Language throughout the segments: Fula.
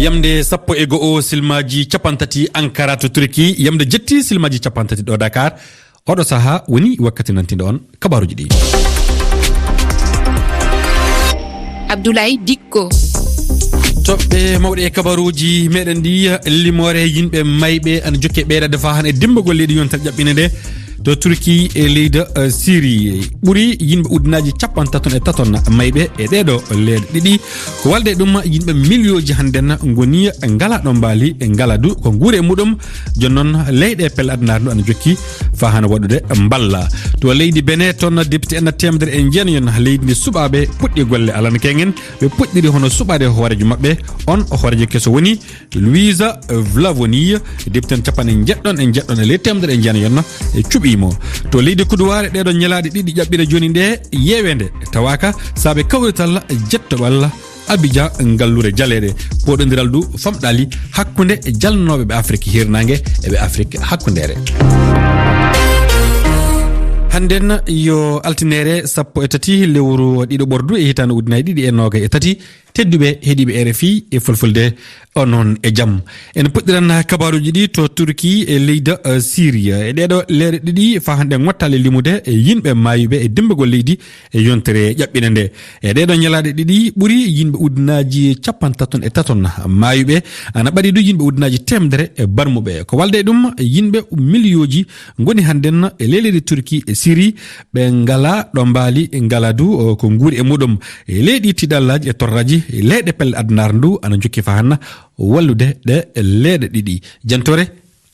yamde sappo e go'o silmaji capantati Ankara to Turki yamde jetti silmaji capantati do Dakar odo saha woni wakkati nantinde on kabaruji di Abdoulaye Dikko toɓɓe mawɗe kabaruji meɗen ndi limore yimɓe mayɓe an jokke ɓeydade fa han e dimbagol leydi yonta ƴaɓɓine nde to Turki e leydi Syrie ɓuri yimɓe uddinaji 33 mayɓe e ɗeɗo leyɗe ɗiɗi ko walde ɗum yimɓe millioji hannden goni ngala ɗo mbaali e ngala du ko guure e muɗum jonnon leyɗe pelle adnare ndu ana jokki fa han waɗude mballa to leydi Benin toon député en temedere e jeenayon leydi ndi suɓaɓe puɗɗi golle alana kengen ɓe puɗɗiri hono suɓade hoorejo mabɓe on hoorejo keso woni Louisa Vlavoni député en capanɗe jeɗɗon e leydi temedere e jeenayon e cuɓimo to leydi Kudoware ɗeɗo ñalaɗe ɗiɗi ƴaɓɓire joni nde yewende tawaka saabe kawrital jettoɓal Abidjan ngallure jaleɗe poɗodiral du famɗali hakkude jalnoɓe ɓe Afrique hirnangue e ɓe Afrique hakkundere hannden yo altinere sappo e tati lewru ɗiɗo ɓordu e hitande ujunnaje ɗiɗi e noga e tati tedduɓe heeɗiɓe RFI e fulfulde onon e jaam en puɗɗiran kabaruji ɗi to Turki e leydi Syrie e ɗeɗo leere ɗiɗi fa hande gottale limude e yimɓe mayuɓe e dimbagol leydi e yontere ƴaɓɓine nde e ɗeɗo ñalaɗe ɗiɗi ɓuuri yimɓe uddinaji 33 mayuɓe ana ɓaɗi du yimɓe uddinaji temedere e barmuɓe ko walde ɗum yimɓe millioji goni hannden e leydi Turki e Syrie ɓe ngala ɗo mbaali ngala du ko guuri e muɗum e leydi tiɗallaji e torraji leyɗe pelle adnar ndu ana jokki fa hanna wallude ɗe leyɗe ɗiɗi jantore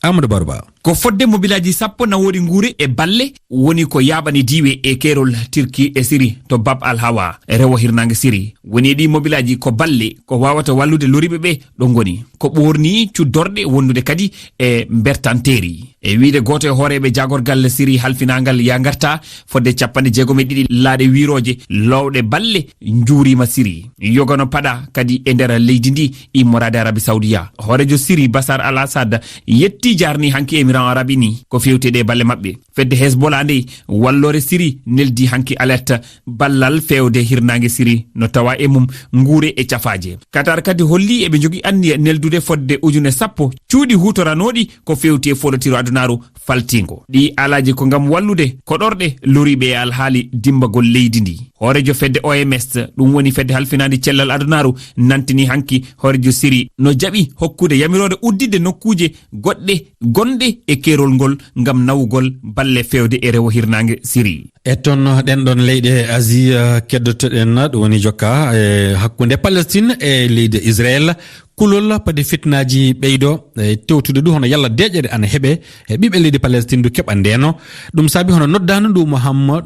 Amadou Barouba ko fodde mobilaji sappo nawori nguure e balle woni ko yaɓani diwe e kerol Turki e Syrie to Bab al Hawa e rewo hirnangue Syrie woni ɗi mobilaji ko balle ko wawata wallude loriɓe ɓe ɗo goni ko ɓorni cuddorɗe wondude kadi e bertanteri e wiide goto e hooreɓe jagorgal Syrie halfinagal ya garta fodde 62 laaɗe wiroje lowɗe balle juurima Syrie yogano paɗa kadi e nder leydi ndi immorade Arabie Saoudia hoorejo Syrie Bashar al-Assad yetti jarni hanki Émirats Arabes ni ko fewteɗe balle mabɓe fedde Hezbollah nde wallore Syrie neldi hanki alerte ballal fewde hirnangue Syrie no tawa e mum nguure e cafaje Qatar kadi holli eɓe jogui anniya neldude fodde ujune sappo cuuɗi hutoranoɗi ko fewti e folotiro adunaru faltingo ɗi alaji ko gam wallude koɗorɗe loriɓe e alhaali dimbagol leydi ndi hoorejo fedde OMS ɗum woni fedde halfinandi cellal adunaru nantini hanki hoorejo Syrie no jaɓi hokkude yamirode uddide nokkuje goɗɗe gonɗe e kerol ngol gam nawugol balle fewde e rewo hirnangue Syrie e toon ɗen ɗon leyɗe Asie keddotoɗen ɗum woni jokka e hakkude Palestine e leydi Israël kulol pade fitnaji ɓeydo e tewtude ɗum hono yalla deƴere ana heeɓe e ɓiɓɓe leydi Palestine du keɓa ndeno ɗum saabi hono noddano ɗum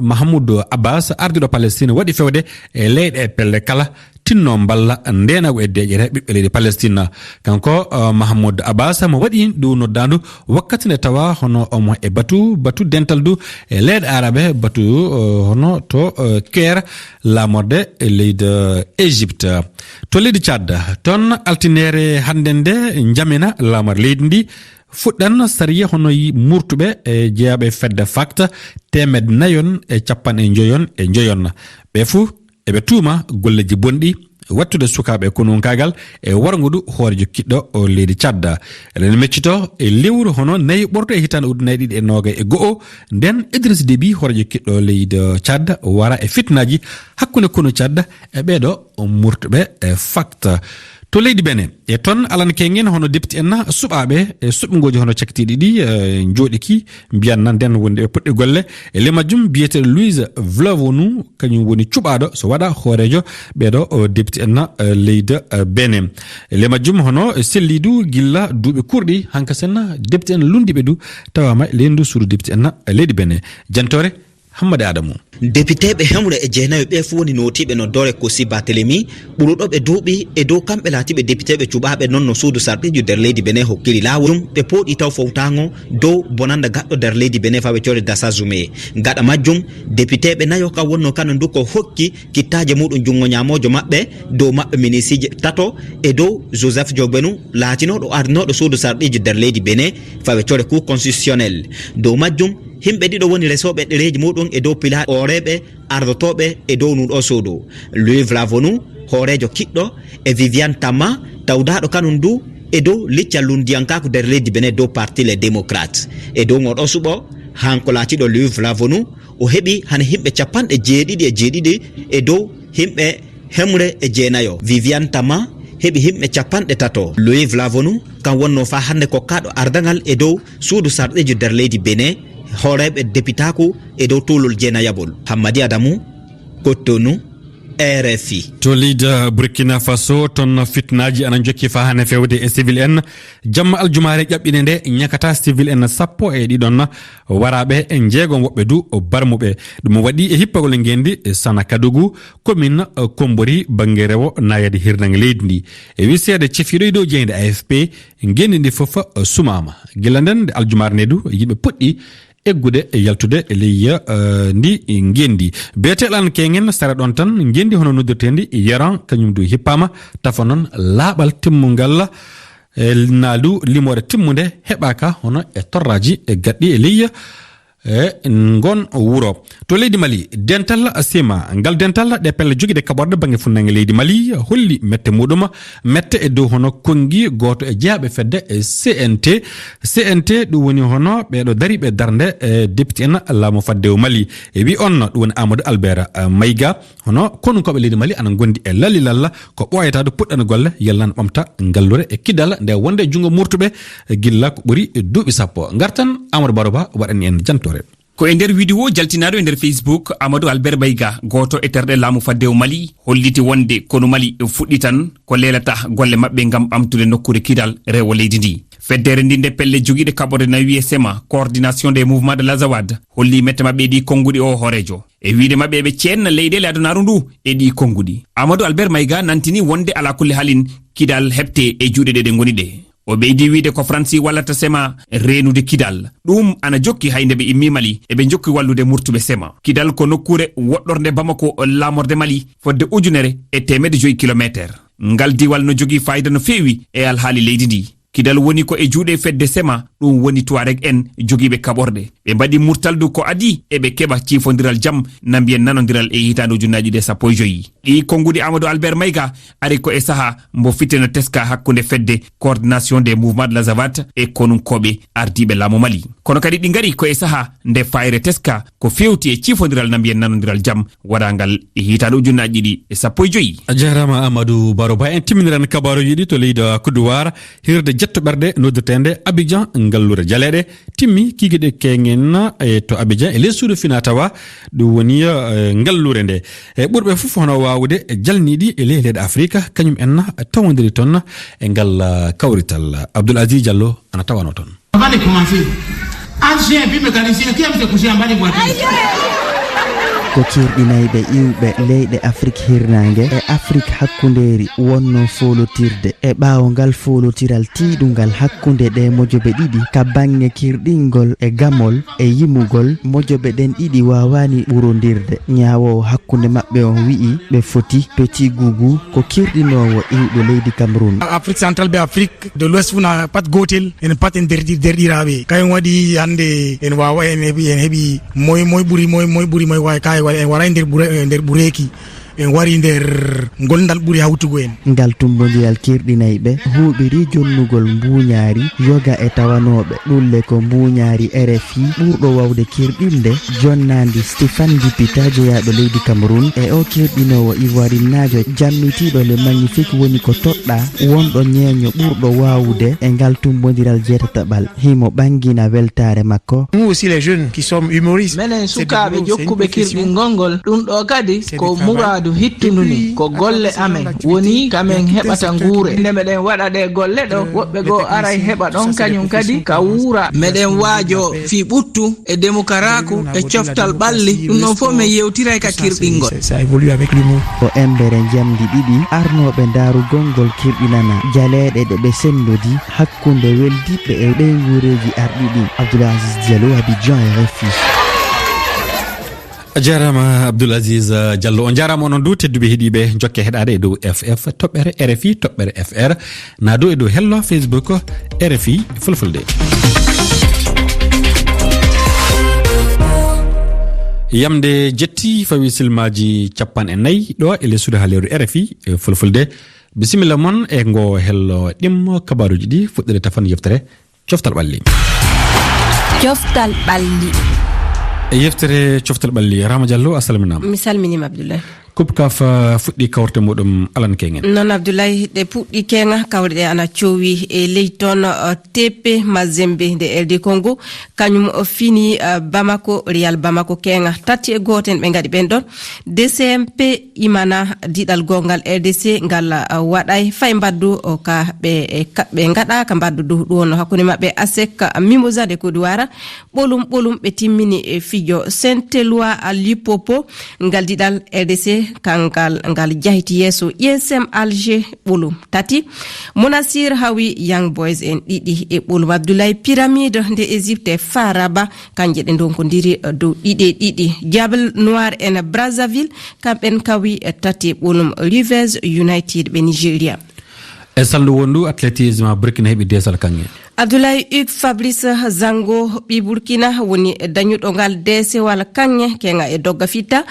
Mahmoud Abbas ardiɗo Palestine waɗi fewde e leyɗe pelle kala tinno balla ndenago e deƴere ɓiɓɓe leydi Palestine kanko Mahmoud Abbas mo waɗi ɗum noddandu wakkati nde tawa hono omo e batu dental du e leyɗe arabe batu hono to Caire lamorde e leydi Égypte to leydi Tchad toon altinere hande nde jamina lamar leydi ndi fuɗɗan sariya hono murtuɓe e jeeyaɓe fedde facte 400 e 50 ɓe fuu eɓe tuuma golleji bonɗi wattude sukaɓe konunkagal e wargudu hoorejo kiɗɗo o leydi Tchad eɗen meccito e lewru hono nayi ɓorto e hitande ujunnaje ɗiɗi e noga e go'o nden Idriss Déby hoorejo kiɗɗo leydi Tchad wara e fitnaji hakkude kono Tchad e ɓeɗo murtuɓe e facte to leydi Benin e toon alana kengen hono député en suɓaɓe e suɓgoji hono cakkitiɗi ɗi jooɗiki mbiyanna nden wonde ɓe puɗɗi golle e le majjum biyeteɗo Louise Vlavonu kañum woni cuɓaɗo so waɗa hoorejo ɓeɗo député en leydi Benin e le majjum hono sellidu gilla duuɓi kurɗi hanka sen député en lundiɓe du tawama lendu suudu député en leydi Benin jantore Hammade Adamou députéɓe hemre e jeenayo ɓe fu woni notiɓe no dore Kossi Barthélemy ɓuruɗoɓe duuɓi e dow kamɓe laatiɓe députéɓe cuɓaɓe noon no suudu sarɗiju nder leydi Benin hokkiri lawol ɓe pooɗi taw fowtago dow bonanda gaɗɗo nder leydi Benin fawe coore Dassazoumé gaɗa majjum députéɓe nayo ka wonno kano ndu ko hokki kittaje muɗum jungo ñamojo maɓɓe dow maɓɓe minisiji tato e dow Joseph Diogbenou laatinoɗo arnoɗo suudu sarɗiju nder leydi Benin fawe coore cour constitutionnel dow majjum himɓe ɗiɗo woni resoɓe ɗereji muɗum e dow pila oreɓe ardotoɓe e dow nuɗo suudu Louis Vlavonu hoorejo kiɗɗo e Viviane Tama tawdaɗo kanum du e dow liccallum ndiyankaku nder leydi Benin dow parti les démocrates e dow ngoɗo suɓo hanko laatiɗo Louis Vlavonu o heɓi hana himɓe 77 e dow himɓe hemre e jeenayo. Viviane Tama heɓi himɓe 30. Louis Vlavonu kan wonno fa hande kokkaɗo ardangal e dow suudu sarɗejo nder leydi Benin hooreɓe députaku e dow tulol jeenayabol. Hammadi Adamu, Cotonou, RFI. to leydi Burkina Faso ton fitnaji ana jokki fa hane fewde e civil en jamma aljumare ƴaɓɓine nde ñakata civil en 10 e ɗiɗon waraɓe e jeegom woɓɓe du barmuɓe ɗum waɗi e hippagol ngendi Sana Kadougou commune Kombori banggue rewo nayade hirnangue leydi ndi e wisede cefiɗo e dow jeyde AFP ngendi ndi foof sumama gila nden nde aljumare nde du yimɓe puɗɗi eggude e yaltude e leyya ndi ngendi beteɗan kengen sara ɗon tan ngendi hono noddirtendi yaran kañum du hippama tafa noon laaɓal timmugal naalu limore timmude heɓaka hono e torraji e gaɗɗi e leyya e ngon wuro to leydi Mali dental sema ngal dental ɗe pelle joguide kaɓorde banggue funnangue leydi Mali holli mette muɗum mette e dow hono kongi goto e jeeyaɓe fedde CNT ɗum woni hono ɓeɗo dariɓe darde député en laamu faddewo Mali e wi on ɗum woni Amadou Albert Maïga hono konunkoɓe leydi Mali ana gondi e lalilalla ko ɓoyatade puɗɗana golle yallan ɓamta ngallure e kidal nde wonde jungo murtuɓe gilla ko ɓuuri duuɓi sappo gartan Amadou Baroba waɗani en janto ko e nder vidéo jaltinaɗo e nder Facebook Amadou Albert Maïga goto e terɗe laamu faddewo Mali holliti wonde kono Mali fuɗɗi tan ko lelata golle mabɓe gam ɓamtude nokkure kidal rewo leydi ndi feddere ndi nde pelle joguiɗe kaɓorde na wiye SEMA coordination des mouvements de l'Azawad holli mette mabɓe ɗi konguɗi o hoorejo e wiide mabɓe ɓe ceenna leyɗele adunaru ndu e ɗi konguɗi Amadou Albert Maïga nantini wonde ala kulli halin kidal heɓte e juuɗe ɗe goni ɗe o ɓeydi wiide ko Fransi wallata SEMA renude kidal ɗum ana jokki hayde ɓe immi Mali eɓe jokki wallude murtuɓe SEMA kidal ko nokkure woɗɗorde Bamako lamorde Mali fodde 1,5 kilométre ngal diwal no jogui fayida no feewi e alhaali leydi ndi kidal woni ko e juuɗe fedde SEMA ɗum woni Touareg en jogiiɓe kaɓorde ɓe mbaɗi murtaldu ko adi eɓe keɓa cifodiral jam nambiyen nanodiral e hitande ujunnaji ɗe 15 ɗi konngudi Amadou Albert Maïga ari ko e saaha mbo fittena teska hakkunde fedde coordination des mouvements de l'Azawad e konunkoɓe ardiɓe laamu Mali kono kadi ɗi ngari ko e saaha nde fayre teska ko fewti e cifodiral nambiyen nanodiral jam waɗagal e hitande ujunnaji ɗi e 15 a jarama Amadou Baroba en timminiran kabaruji ɗi to leydi Côte d'Ivoire hirde jettoɓerde noddirtende Abidjan ngallure jaleɗe timmi kikiɗe kengen e to Abidjan e lessude finatawa ɗum woni ngallure nde e ɓurɓe fof hono wawude jalniɗi e leydi Afrique kañum en tawodiri toon e ngal kawrital Abdoul Aziz Diallo ana tawano toon ko kirɗinayɓe iwɓe leyɗe Afrique hirnangue e Afrique hakkunderi wonno folotirde e ɓaawo ngal folotiral tiiɗugal hakkunde ɗe mojoɓe ɗiɗi ka bange kirɗingol e gamol e yimugol mojoɓe ɗen ɗiɗi wawani ɓurodirde ñawowo hakkunde maɓɓe on wi'i ɓe foti Petit Gougou ko kirɗinowo iwɓe leydi Cameroun. Afrique centrale be Afrique de l'Ouest funa pat gotel en pat en derɗiraɓe kayen waɗi hande en wawa en heeɓi moy ɓuuri moy wawi kay en waray nder ɓureeki en wari nder goldal ɓuuri hawtugo en ngal tumbodiral kirɗinayɓe huuɓiri jonnugol mbuñaari yoga e tawanoɓe ɗulle ko mbuñaari RFI ɓurɗo wawde kirɗinde jonnandi Stéphane Dipita jeyaɗo leydi Cameroun e o kirɗinowo ivoirinajo jammitiɗo le magnifique woni ko toɗɗa wonɗo ñeeño ɓurɗo wawde e ngal tumbodiral jeetataɓal himo ɓangina weltare makko. Nous aussi les jeunes qui sommes humoristes menen sukaɓe jokkuɓe kirɗingol ngol ɗum ɗo kadi ko muradu hittuduni ko golle amen woni kamen heɓata nguure nde meɗen waɗa ɗe golle ɗo woɓɓe goo aray heɓa ɗon kañum kadi ka wuura meɗen waajo fi ɓuttu e demokaraku e coftal ɓalli ɗum ɗon fof min yewtiray ka kirɗingol o embere jamdi ɗiɗi arnoɓe darugol ngol kirɗinana jaleɗe ɗe ɓe sendodi hakkunde weldiɓe e ɗe nguureji arɗiɗi. Abdoul Aziz Diallo, Abidjan, RFI. jarama Abdoul Aziz Diallo on jarama onon du tedduɓe heeɗiɓe jokke heɗade e dow FF toɓɓere RFI toɓɓere FR na dow e dow hello Facebook RFI Fulfulde. yamde jetti fawi silmaji capan e nayi ɗo e lessude haleru RFI fulfulde bisimilla mon e ngo hello ɗim kabaruji ɗi fuɗɗere tafan yeftere coftal ɓalli yeftere coftal ɓalli Rama Diallo assalaminama mi salminima Abdoulaye kubkaf fuɗɗi kawrte muɗum alan kengen non Abdoulaye ɗe puɗɗi kenga kawre ɗe ana cowi e ley toon TP Mazembe nde RD Congo kañum fini Bamako Real Bamako kenga tati e goten ɓe gaɗi ɓen ɗon DCMP imana diɗal gongal RDC ngal waɗay fay mbaddu ka ɓe gaɗa ka mbaddu ɗum hakkude mabɓe ASEC Mimosa de Kodowara ɓolum ɓe timmini e fijo Saint-Éloi Lipopo ngal diɗal RDC ngal jahiti yeso ISM Alger ɓolum tati Monastir hawi Young Boys en ɗiɗi e ɓolum Abdoulaye Pyramide nde Égypte Faraba kanje ɗe donkodiri dow ɗiɗi Diable Noir en Brazzaville kamɓen kawi tati ɓolum Rivers United ɓe Nigeria e sallu wondu athlétisme Burkina heɓi desal kange Abdoulaye Hugues Fabrice Zango ɓi Burkina woni dañuɗo ngal desewal kanŋe kenga e dogga fitta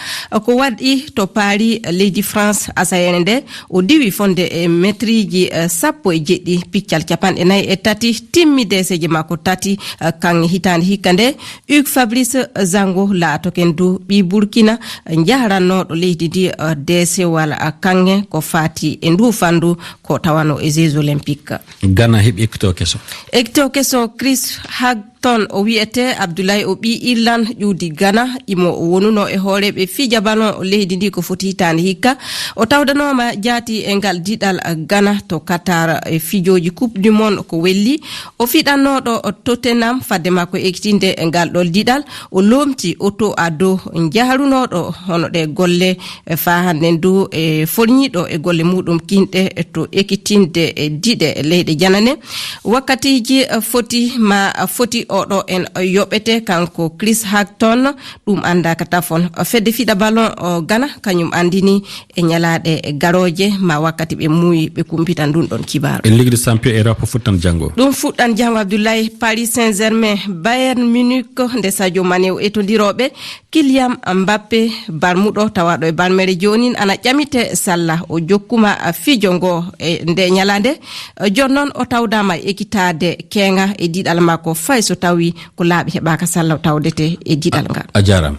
ko waɗi to paari leydi France asayene nde o diwi fonde e métriji 17 piccal capanɗe 4 timmi deseje makko tati kanŋe hitande hikka nde Hugues Fabrice Zango laatoken dow ɓi Burkina jaharannoɗo leydi ndi desewal kanŋe ko fati e ndu fandu ko tawano e Jeux olympique Ghana heɓi ekkito keso Chris Hagton o wiyete Abdoulaye o ɓi Irland ƴuudi Ghana imo wonuno e hooreɓe fija ballon leydi ndi ko foti hitande hikka o tawdanoma jaati e ngal diɗal Ghana to Qatar e fijoji coupe du monde ko welli o fiɗannoɗo Tottenham fadde makko ekkitinde e ngal ɗol diɗal o lomti auto a dow jaharunoɗo hono ɗe golle fa hande ndu e folñiɗo e golle muɗum kinɗe to ekkitinde e diɗe leyɗe janane wakkatiji foti oɗo en yoɓete kanko Chris Hagton ɗum andaka tafon fedde fiɗa ballon Ghana kañum andini e ñalaɗe garoje ma wakkati ɓe muuyi ɓe kumpitan ɗum ɗon kibaru Ligue des Champions Europe fuɗɗan jango ɗum fuɗɗan jango Abdoulaye Paris Saint-Germain Bayern Munich nde Sadio Mané o etodiroɓe Kylian Mbappé barmuɗo tawaɗo e balmere joni ana ƴamite salla o jokkuma fijo ngo e nde ñalade jonnon o tawdama ekkitade kenga e diɗal makko fay so tawi ko laaɓi heɓaka salla tawdete e diɗal ngal a jaram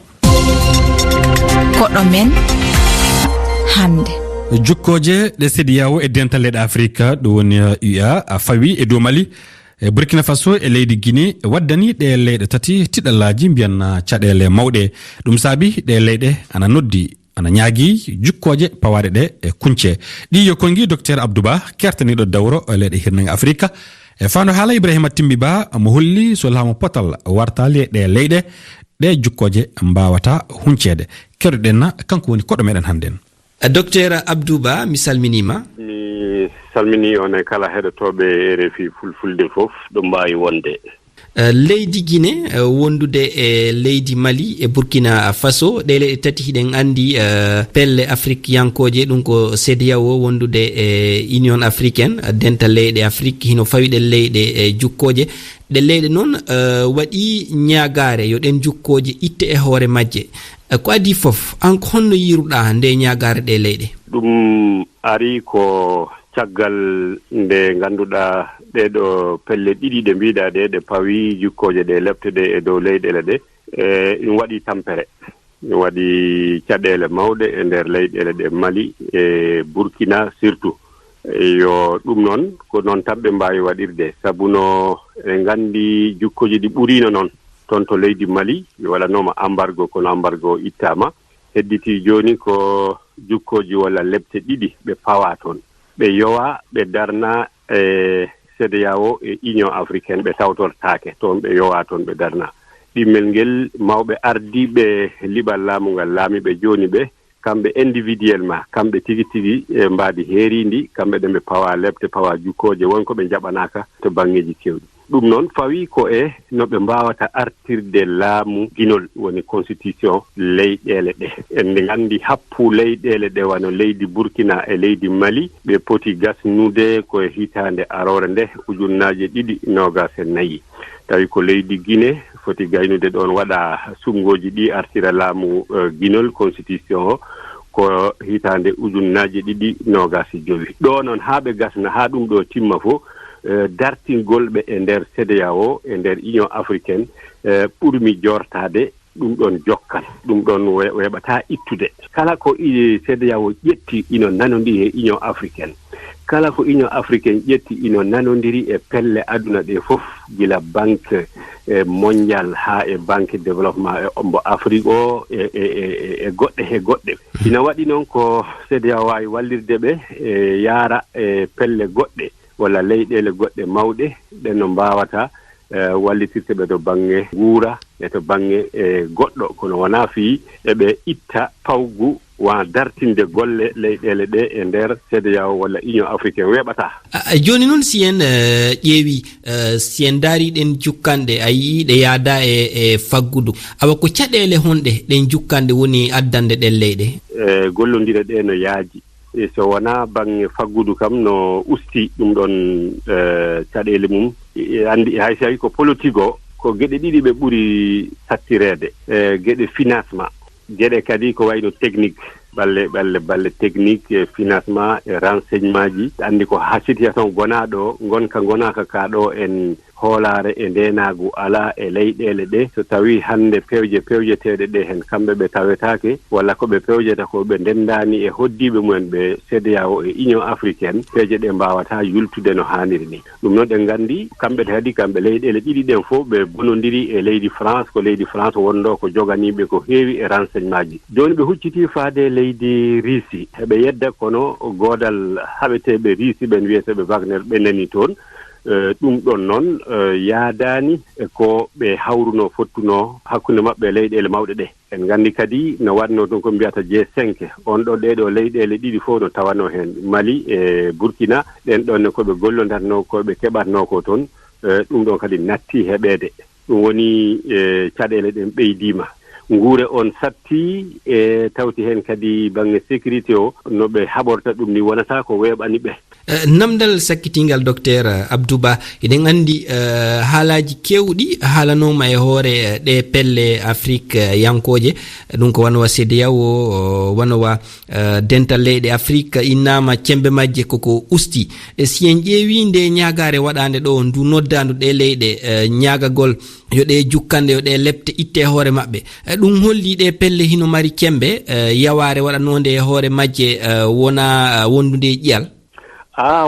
koɗo men hande jukkoje ɗe CEDEAO e dental leyɗe Afrique ɗo woni UA a fawi e dow Mali Burkina Faso e leydi Guinée waddani ɗe leyɗe tati tiɗallaji mbiyan caɗele mawɗe ɗum saabi ɗe leyɗe ana noddi ana ñaagui jukkoje pawaɗe ɗe e kunce ɗi yokkongi docteur Abdouba kertaniɗo dawro e leyɗe hirnange Afrique e fano haala Ibrahima Timbi Ba mo holli so laamu potal wartali ɗe leyɗe ɗe jukkoje mbawata huncede keɗoɗenna kanko woni koɗo meɗen hannden docteur Abdouba mi salminima mi salmini on e kala heɗotoɓe RFI fulfulde fof ɗo mbawi wonde leydi Guinée wondude e leydi Mali e Burkina Faso ɗe leyɗe tati hiɗen andi pelle africayankoje ɗum ko CEDEAO wondude e Union africaine dental leyɗe Afrique hino fawiɗen leyɗe e jukkoje ɗe leyɗe noon waɗi ñagare yo ɗen jukkoje itte e hoore majje ko adi fof an ko honno yiruɗa nde ñagare ɗe leyɗe ɗum ari ko caggal nde ganduɗa ɗeɗo pelle ɗiɗi ɗe mbiɗa ɗe pawi jukkoje ɗe lepteɗe e dow leyɗele ɗe ɗum waɗi tampere ɗum waɗi caɗele mawɗe e nder leyɗele ɗe Mali e Burkina surtout yo ɗum noon ko noon tan ɓe mbawi waɗirde sabu no en gandi jukkoji ɗi ɓurino noon toon to leydi Mali waɗanoma embargo kono embargo ittama hedditi joni ko jukkoji walla lebte ɗiɗi ɓe pawa toon ɓe yowa ɓe darna e CEDEAO e Union africaine ɓe tawtortake toon ɓe yowa toon ɓe darna ɗimmel ngel mawɓe ardiɓe liɓal laamu ngal laamiɓe joni ɓe kamɓe individuellement kamɓe tigi tigi e mbaadi heerindi kamɓe ɗe ɓe pawa lebte pawa jukkoje wonko ɓe jaɓanaka to bangeji kewɗi ɗum noon fawi ko e no ɓe mbawata artirde laamu ginol woni constitution leyɗele ɗe en nde gandi happu leyɗele ɗe wano leydi Burkina e leydi Mali ɓe poti gasnude koye hitande arore nde 2024 tawi ko leydi Guinée foti gaynude ɗon waɗa sungoji ɗi artira laamu guinol constitution o ko hitande ujunnaji 2025 ɗo noon haa ɓe gasna haa ɗum ɗo timma fof dartingol ɓe e nder CEDEAO e nder union africaine ɓurmi jortade ɗum ɗon jokkan ɗum ɗon weɓata ittude kala ko CEDEAO ƴetti ino nanodiri e union africaine kala ko union africaine ƴetti ino nanodiri e pelle aduna ɗe fof gila banque mondial ha e banque développement e ombo afrique o e goɗɗe ina waɗi noon ko CEDEAO wawi wallirde ɓe e yaara e pelle goɗɗe walla leyɗele goɗɗe mawɗe ɗen no mbawata wallitirte ɓe to bange guura e to bange goɗɗo kono wona fii eɓe itta pawgu wa dartinde golle leyɗele ɗe e nder CEDEAO walla union africaine weɓata joni noon si en ƴeewi si en daariɗen jukkanɗe a yii ɗe yaada e faggudu awa ko caɗele honɗe ɗen jukkanɗe woni addande ɗen leyɗe gollodire ɗe no yaaji so wona bange faggudu kam no usti ɗum ɗon caɗele mum andi hay so ko politique o ko geɗe ɗiɗi ɓe ɓuri sattirede geɗe financement geɗe kadi ko wayno technique balle technique financement e renseignement ji andi ko ha situation gonaɗo gonaka ka ɗo en hoolare e ndenagu ala e leyɗele ɗe so tawi hande pewjeteɗe ɗe hen kamɓe ɓe tawetake walla ko ɓe pewjeta ko ɓe ndendani e hoddiɓe mumen ɓe CEDEAO e union africaine peeje ɗe mbawata yultude no hanniri ni ɗum noon ɗen gandi kamɓe kadi kamɓe leyɗele ɗiɗi ɗen fof ɓe bonodiri e leydi France ko leydi France wonɗo ko joganiɓe ko heewi e renseignement ji joni ɓe hucciti faade leydi Russie heɓe yedda kono godal haɓeteɓe Russie ɓen wiyeteɓe Wagner ɓe nani toon ɗum ɗon noon yaadani ko ɓe hawruno fottuno hakkunde maɓɓe leyɗele mawɗe ɗe en gandi kadi no wanno ɗum ko mbiyata G5 on ɗo ɗeɗo leyɗele ɗiɗi fof no tawano hen Mali e Burkina ɗen ɗon koɓe gollodarno koɓe keɓatno ko toon ɗum ɗon kadi natti heɓede ɗum woni caɗele ɗen ɓeydima nguure on satti e tawti hen kadi bange sécurité o no ɓe haɓorta ɗum ni wonata ko weeɓani ɓe namdal sakkitingal docteur Abdouba eɗen andi haalaji kewɗi haalanoma e hoore ɗe pelle Afrique yankoje ɗum ko wanowa CEDEAO wanowa dental leyɗe Afrique innama cembe majje koko usti si en ƴeewi nde ñagare waɗande ɗo ndu noddandu ɗe leyɗe ñagagol yo ɗe jukkande yo ɗe lepte itte hoore maɓɓe ɗum holli ɗe pelle hino mari cembe yaware waɗanode e hoore majje wona wondude ƴiyal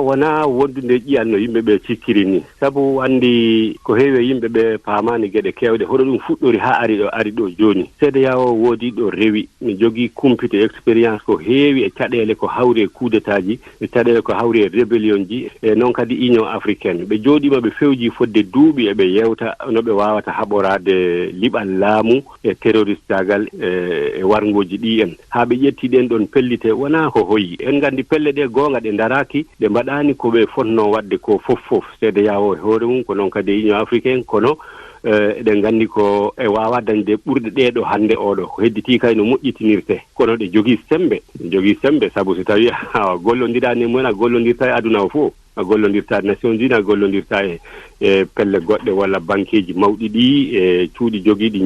wona wondude ƴiyal no yimɓeɓe cikkiri ni sabu andi ko heewi yimɓeɓe paamani gueɗe kewɗe hoɗo ɗum fuɗɗori ha ari ɗo joni CEDEAO woodi ɗo rewi mi jogui kumpite expérience ko heewi e caɗele ko hawri e coup d'état ji e caɗele ko hawri e rébellion ji e noon kadi union africaine ɓe jooɗima ɓe fewji fodde duuɓi eɓe yewta no ɓe wawata haɓorade liɓal laamu e terroriste tagal e wargoji ɗi en ha ɓe ƴetti ɗen ɗon pellite wona ko hoyi en gandi pelle ɗe gonga ɗe daraki ɓe mbaɗani ko ɓe fonno wadde ko fof CEDEAO e hoore mum ko noon kadi union africaine kono eɗen gandi ko e wawa dañde ɓurɗe ɗeɗo hande oɗo ko hedditi kay no moƴƴitinirte kono ɗe jogui sembe sabu so tawi a gollodirani mumen a gollodirta e aduna o fof a gollodirta Nations Unies a gollodirta e pelle goɗɗe walla banqueji mawɗi ɗi e cuuɗi joguiɗi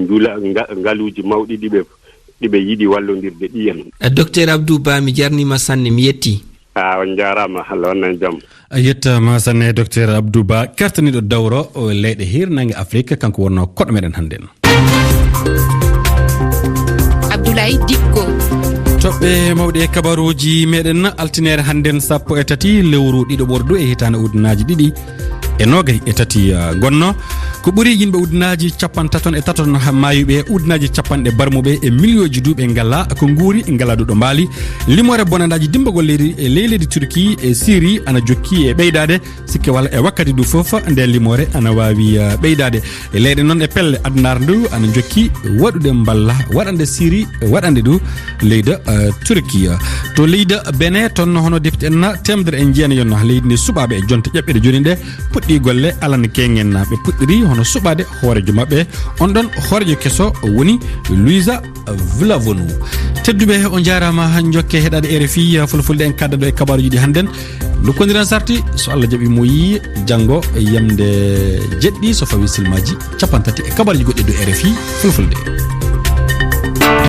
ngaluji mawɗi ɗiɓe yiiɗi wallodirde ɗi en docteur Abdouba mi jarnima sanne mi yetti on jarama Allah wonnan jaam yettama sanne docteur Abdouba kertaniɗo dawro leyɗe hirnangue Afrique kanko wonno koɗo meɗen hannde Abdoulaye Dikko toɓɓe mawɗe kabaruji meɗen altinere hannden 13 lewru ɗiɗo ɓordu e hitande ujunaji ɗiɗi e nogay e tati gonno ko ɓuri yimɓe ujunaji 33 mayuɓe ujunaji capanɗe barmuɓe e millioji duuɓe ngalla ko guuri ngala duɗo mbaali limore bonandaji dimbagol leydi Turki e Syrie ana jokki e ɓeydade sikke walla e wakkati du foof nde limore ana wawi ɓeydade e leyɗe noon e pelle adnar ndu ana jokki waɗude mballa waɗande Syrie waɗande du leyda Turki to leyda Benin toon hono député en temedere en jeenayon leydi ndi suɓaɓe e jonte ƴeɓɓede joni nde puɗɗi golle alana kengen ɓe puɗɗiri hono suɓade hoorejo maɓɓe on ɗon hoorejo kesso woni Louisa Vlavonou tedduɓe on jarama jokke heɗade RFI fulfulde en kaddaɗo e kabaruji ɗi hannden lukkodiran sarti so Allah jaɓi mo yi janngo e yamde jeɗɗi so fawi silmaji 30 e kabarji goɗɗi do RFI fulfulde